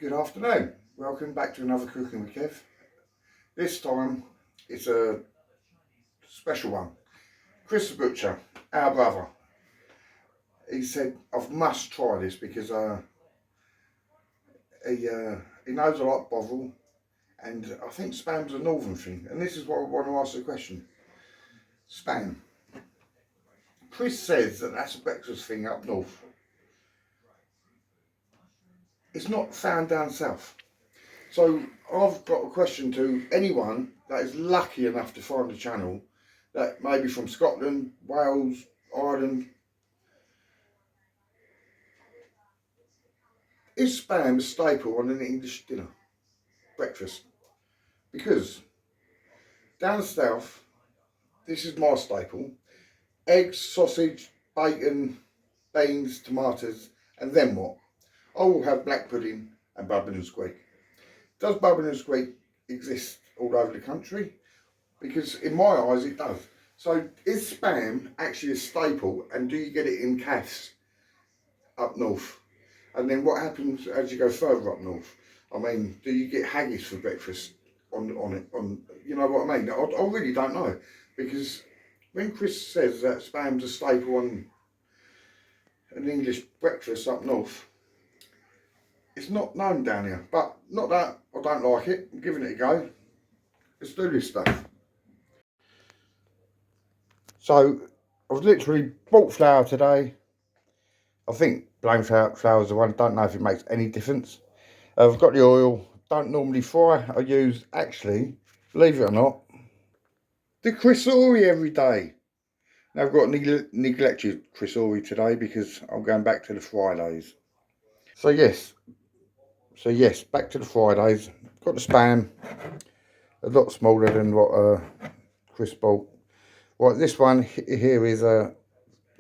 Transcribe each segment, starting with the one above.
Good afternoon. Welcome back to another Cooking with Kev. This time it's a special one. Chris the Butcher, our brother, he said I must try this because he knows I like bovil, and I think spam's a northern thing. And this is what I want to ask the question. Spam. Chris says that that's a breakfast thing up north. It's not found down south. So I've got a question to anyone that is lucky enough to find a channel that may be from Scotland, Wales, Ireland. Is spam a staple on an English dinner, breakfast? Because down south, this is my staple: eggs, sausage, bacon, beans, tomatoes, and then what? I will have black pudding and bubbling and squeak. Does bubbling and squeak exist all over the country? Because in my eyes it does. So is spam actually a staple, and do you get it in calves up north? And then what happens as you go further up north? I mean, do you get haggis for breakfast on it? You know what I mean? I really don't know, because when Chris says that spam's a staple on an English breakfast up north, it's not known down here. But not that I don't like it. I'm giving it a go. Let's do this stuff. So I've literally bought flour today. I think plain flour is the one. Don't know if it makes any difference. I've got the oil. Don't normally fry. I use, actually, believe it or not, the crisori every day. Now I've got neglected crisori today because I'm going back to the Fridays. So yes, back to the Fridays. Got the spam, a lot smaller than what Chris bought. Right, this one here is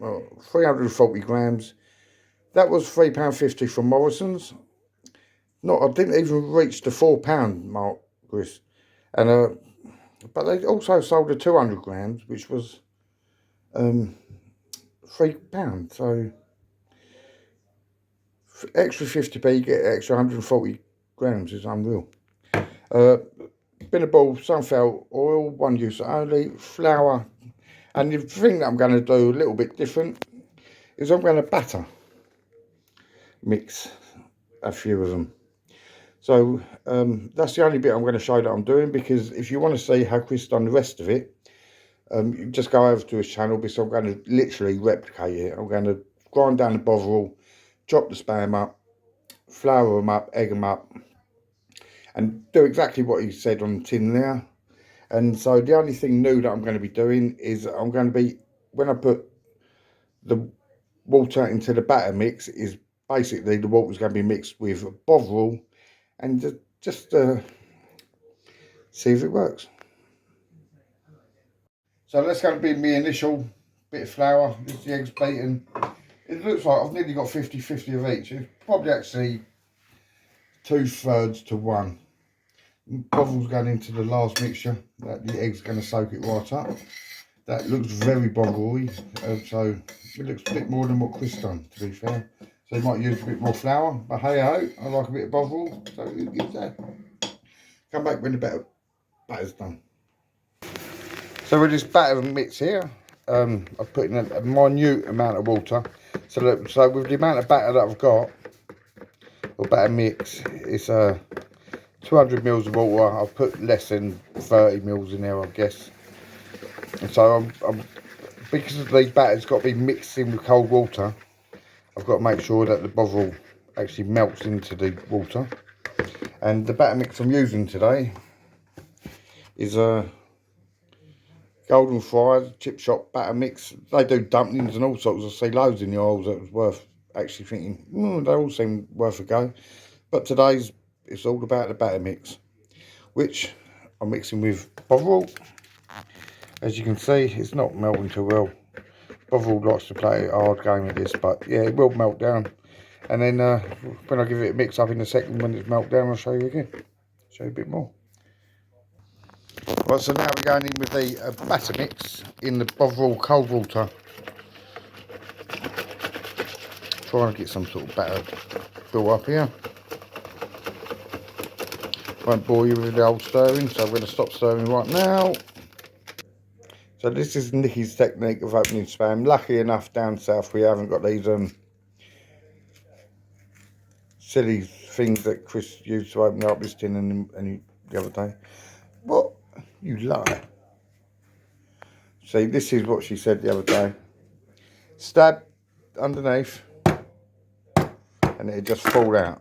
340 grams. That was £3.50 from Morrison's. I didn't even reach the £4 mark, Chris. And but they also sold the 200 grams, which was £3. So for extra 50p, you get extra 140 grams. Is unreal. Bin of ball, sunflower oil, one use only, flour. And the thing that I'm going to do a little bit different is I'm going to batter mix a few of them. So that's the only bit I'm going to show that I'm doing, because if you want to see how Chris done the rest of it, you just go over to his channel, because I'm going to literally replicate it. I'm going to grind down the bovil, chop the spam up, flour them up, egg them up, and do exactly what he said on the tin there. And so the only thing new that I'm going to be doing is I'm going to be, when I put the water into the batter mix, is basically the water's going to be mixed with bovil, and just see if it works. So that's going to be my initial bit of flour. This is the eggs beaten. It looks like I've nearly got 50-50 of each. It's probably actually 2/3 to 1. Bovil's going into the last mixture. The egg's going to soak it right up. That looks very bovril-y, so it looks a bit more than what Chris done, to be fair. So you might use a bit more flour, but hey ho, I like a bit of bovril, so it gives that. Come back when the batter's done. So with this batter mix here, I've put in a minute amount of water. So with the amount of batter that I've got, or batter mix, it's 200 mils of water. I've put less than 30 mils in there, I guess. And so because the batter's got to be mixed in with cold water, I've got to make sure that the bovil actually melts into the water. And the batter mix I'm using today is a Golden Fries chip shop batter mix. They do dumplings and all sorts. I see loads in the aisles that was worth actually thinking, they all seem worth a go. But today's, it's all about the batter mix, which I'm mixing with bovil. As you can see, it's not melting too well. Bovil likes to play a hard game at this, but yeah, it will melt down. And then when I give it a mix up in a second, when it's melted down, I'll show you again. Show you a bit more. Right, so now we're going in with the batter mix in the bovil cold water. Trying to get some sort of batter built up here. Won't bore you with the old stirring, so I'm going to stop stirring right now. So this is Nicky's technique of opening spam. Lucky enough down south we haven't got these silly things that Chris used to open up his tin and the other day. What? You lie. See, this is what she said the other day. Stab underneath and it'd just fall out.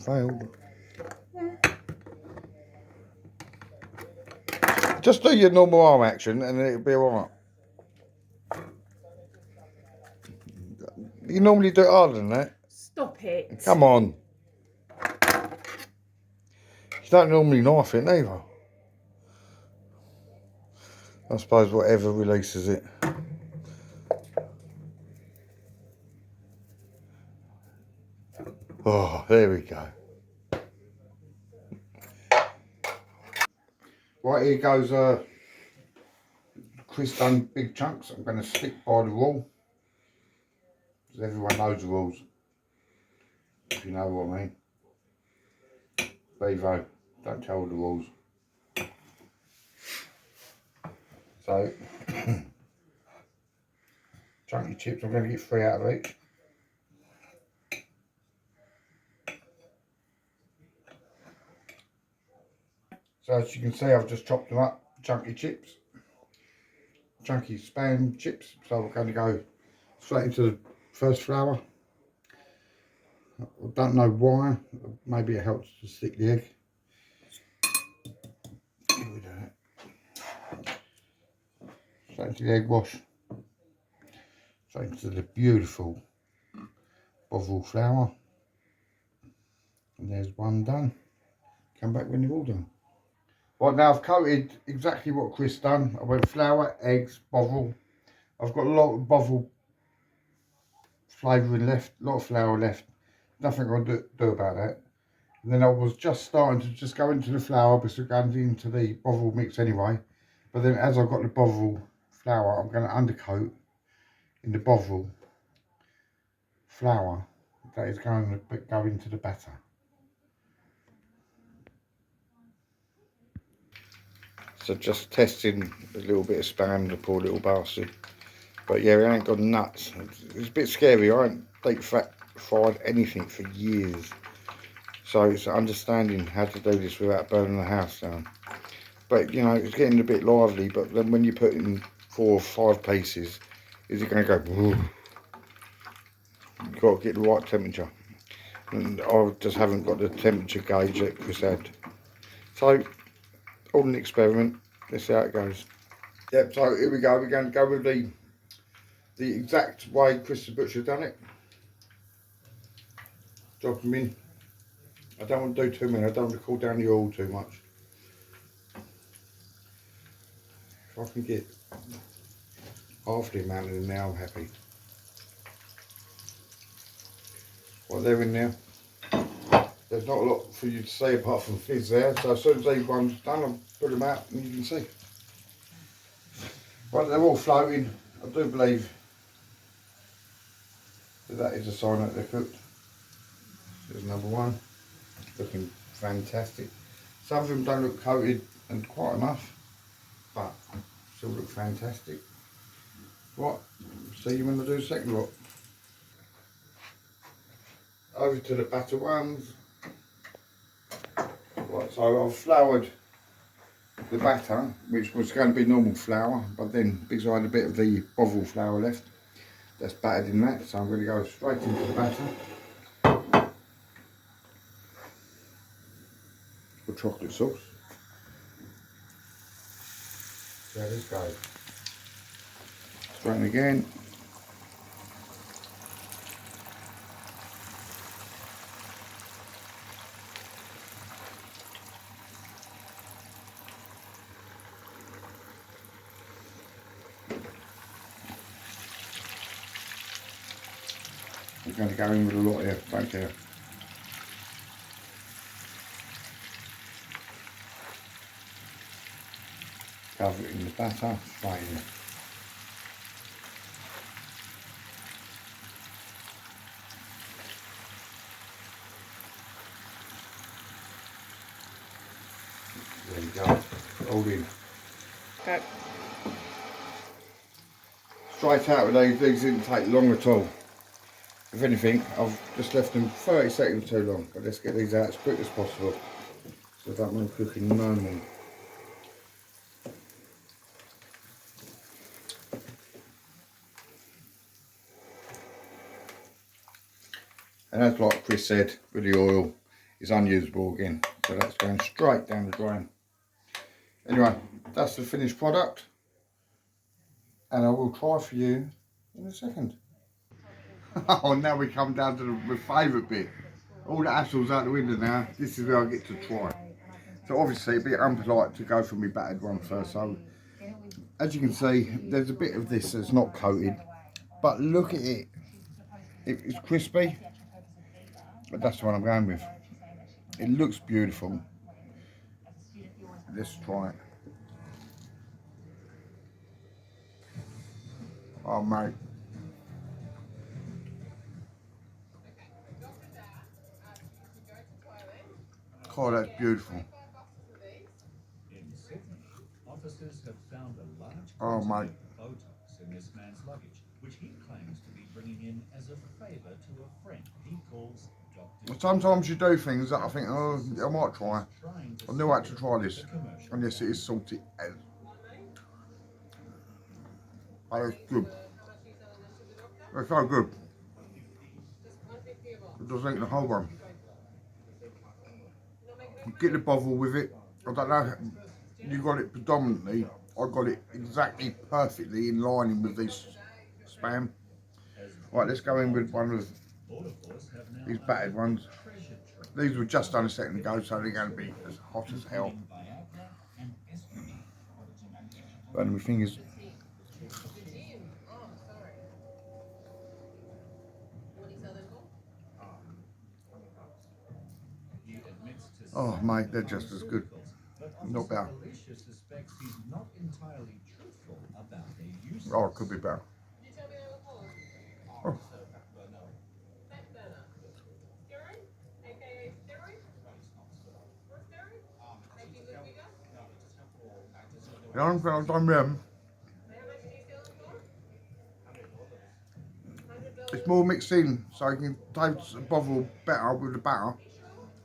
Failed. Just do your normal arm action and it'll be alright. You normally do it harder than that. Stop it. Come on. You don't normally knife it either. I suppose whatever releases it. Oh, there we go. Right, here goes Chris done big chunks. I'm going to stick by the rule. Because everyone knows the rules. If you know what I mean. Bevo, don't tell the rules. So, chunky chips, I'm going to get 3 out of each. So as you can see, I've just chopped them up, chunky chips. Chunky spam chips. So we're going to go straight into the first flour. I don't know why. Maybe it helps to stick the egg. Here we do it. Straight into the egg wash. Straight into the beautiful bovil flour. And there's one done. Come back when you're all done. Right, now I've coated exactly what Chris done. I went flour, eggs, bovil. I've got a lot of bovil flavouring left, a lot of flour left. Nothing I can do about that. And then I was just starting to just go into the flour because we're going into the bovil mix anyway. But then as I've got the bovil flour, I'm going to undercoat in the bovil flour that is going to go into the batter. So just testing a little bit of spam, the poor little bastard. But yeah, it ain't got nuts. It's a bit scary. I ain't deep fried anything for years. So it's understanding how to do this without burning the house down. But you know, it's getting a bit lively, but then when you put in 4 or 5 pieces, is it going to go, woo? You've got to get the right temperature. And I just haven't got the temperature gauge that Chris had. So, all an experiment. Let's see how it goes. Yep, so here we go. We're going to go with the exact way Chris the Butcher done it. Drop them in. I don't want to do too many. I don't want to cool down the oil too much. If I can get half the amount in now, I'm happy. Well, they're in there. There's not a lot for you to see apart from fizz there. So as soon as these ones done, I'll put them out and you can see. But they're all floating. I do believe that is a sign that they're cooked. There's another one. Looking fantastic. Some of them don't look coated and quite enough, but still look fantastic. Right, see you when I do the second lot. Over to the batter ones. Right, so I've floured the batter, which was going to be normal flour, but then because I had a bit of the bovil flour left, that's battered in that, so I'm going to go straight into the batter for chocolate sauce. So this goes. Straight again. I'm going to go in with a lot here, don't care. Cover it in the batter, straight in. There you go. All in. Go. Straight out with these didn't take long at all. If anything, I've just left them 30 seconds too long. But let's get these out as quick as possible. So I don't want cooking no more. And as like Chris said, with the oil, it's unusable again. So that's going straight down the drain. Anyway, that's the finished product. And I will try for you in a second. Oh, now we come down to my favourite bit. All the hassle's out the window now. This is where I get to try. So obviously it'd be unpolite to go for my battered one first. So as you can see, there's a bit of this that's not coated. But look at it. It's crispy. But that's the one I'm going with. It looks beautiful. Let's try it. Oh mate. Oh, that's beautiful. Officers have found a large quantity of Botox in this man's luggage, which he claims to be bringing in as a favour to a friend he calls Dr. Sometimes you do things that I think, oh, I might try. I knew I had to try this. And yes, it is salty. But it's good. It's so good. I just eat the whole one. Get the bovil with it. I don't know, you got it predominantly. I got it exactly perfectly in line with this spam. Right, let's go in with one of these battered ones. These were just done a second ago, so they're going to be as hot as hell. Burning my fingers. Oh mate, they're just as good. Not better. Oh, it could be better. Oh. The only thing I've done with them, it's more mixed in, so you can taste the bovil better with the batter,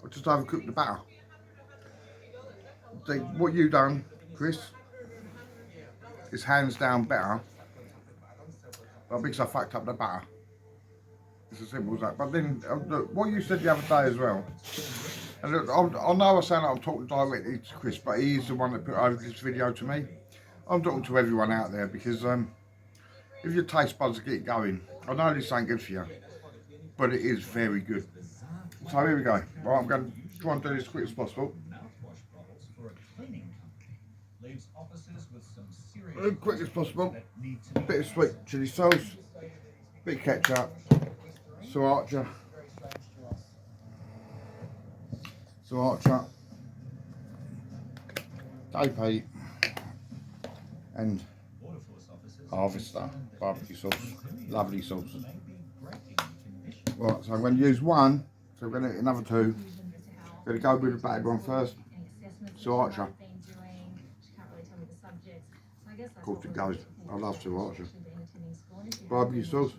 or just overcook the batter. What you done, Chris, is hands down better, but because I fucked up the batter. It's as simple as that. But then, look, what you said the other day as well, and look, I know I sound like I'm talking directly to Chris, but he is the one that put over this video to me. I'm talking to everyone out there because if your taste buds get going, I know this ain't good for you, but it is very good. So here we go. Right, I'm going to try and do this as quick as possible. As quick as possible. A bit of sweet chili sauce, bit of ketchup, sriracha, day and harvester barbecue sauce. Lovely sauce. Right, so I'm going to use one, so I'm going to get another two. I'm going to go with the battered one first. Sriracha. Of course it goes. I love sriracha. Barbecue sauce.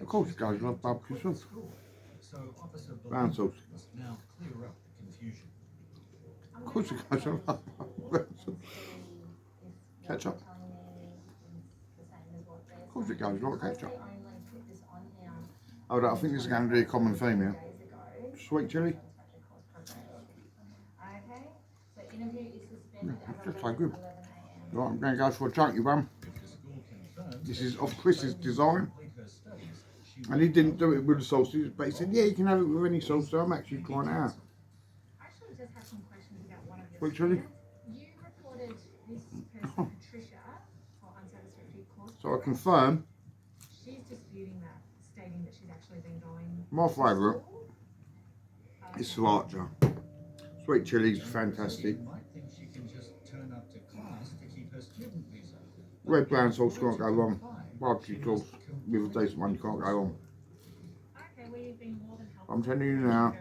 Of course it goes. I love barbecue sauce. Brown sauce. Of course it goes. I love brown sauce. Ketchup. Of course it goes. Like ketchup. Oh, I think this is going to be a common theme here. Sweet chili. Yeah, it's just so good. Right, I'm going to go for a chunky one. This is of Chris's design. And he didn't do it with the sauces, but he said, yeah, you can have it with any sauce, so I'm actually trying it out. Sweet chili. Oh. So I confirm, my favourite is sriracha. Sweet chili is fantastic. Red brown sauce can't go wrong. Barbecue sauce with a decent one, you can't go wrong. I'm telling you now,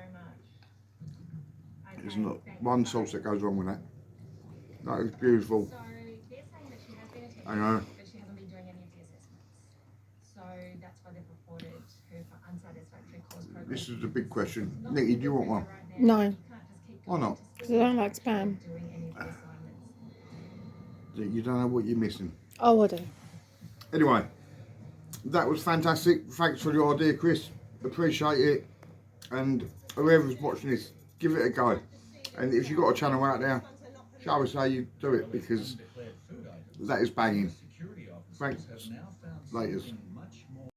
There's not one sauce that goes wrong with that. That is beautiful. So they're saying that she has been attending, I know. but she hasn't been doing any of the assessments. So that's why they've reported her for unsatisfactory cause progress. This is the big question. Nikki, do you want one? No, Why not? because I don't like spam. Doing any of the assignments. You don't know what you're missing. Oh, I do. Anyway, that was fantastic. Thanks for your idea, Chris. Appreciate it. And whoever's watching this, give it a go. And if you've got a channel out there, shall we say you do it, because that is banging. Thanks. Laters.